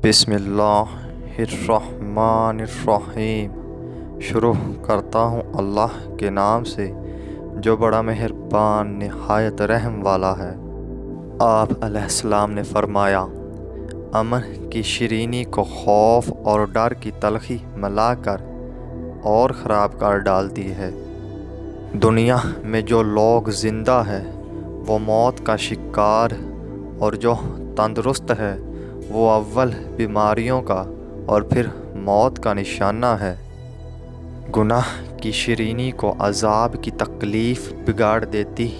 बिस्मिल्लाहिर्रहमानिर्रहीम। शुरू करता हूँ अल्लाह के नाम से जो बड़ा मेहरबान निहायत रहम वाला है। आप अलैहिस्सलाम ने फरमाया, अमन की शीरीनी को खौफ और डर की तलखी मिलाकर और ख़राब कर डालती है। दुनिया में जो लोग ज़िंदा है वो मौत का शिकार, और जो तंदुरुस्त है वो अव्वल बीमारियों का और फिर मौत का निशाना है। गुनाह की शीरीनी को अज़ाब की तकलीफ़ बिगाड़ देती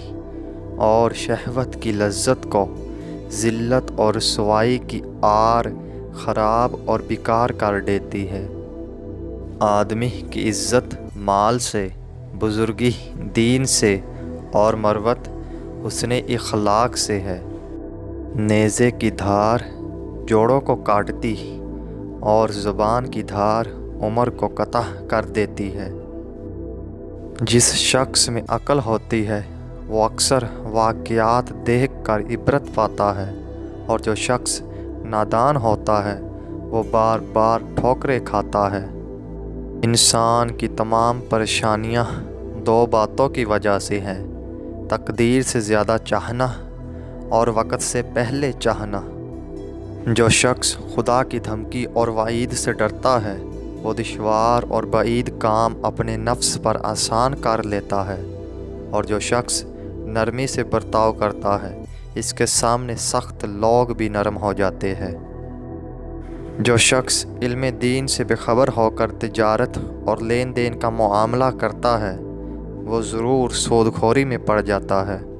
और शहवत की लज्जत को ज़िल्लत और रुसवाई की आर ख़राब और बेकार कर देती है। आदमी की इज़्ज़त माल से, बुज़ुर्गी दीन से और मरवत हुस्ने इख़लाक़ से है। नेज़े की धार जोड़ों को काटती और ज़ुबान की धार उम्र को कतः कर देती है। जिस शख्स में अक्ल होती है वो अक्सर वाक़यात देख कर इबरत पाता है, और जो शख्स नादान होता है वो बार बार ठोकरें खाता है। इंसान की तमाम परेशानियां दो बातों की वजह से हैं: तकदीर से ज़्यादा चाहना और वक़्त से पहले चाहना। जो शख्स खुदा की धमकी और वईद से डरता है वो दुश्वार और बईद काम अपने नफ्स पर आसान कर लेता है, और जो शख्स नरमी से बर्ताव करता है इसके सामने सख्त लोग भी नरम हो जाते हैं। जो शख्स इल्म दीन से बेखबर होकर तिजारत और लेन देन का मुआमला करता है वो ज़रूर सूदखोरी में पड़ जाता है।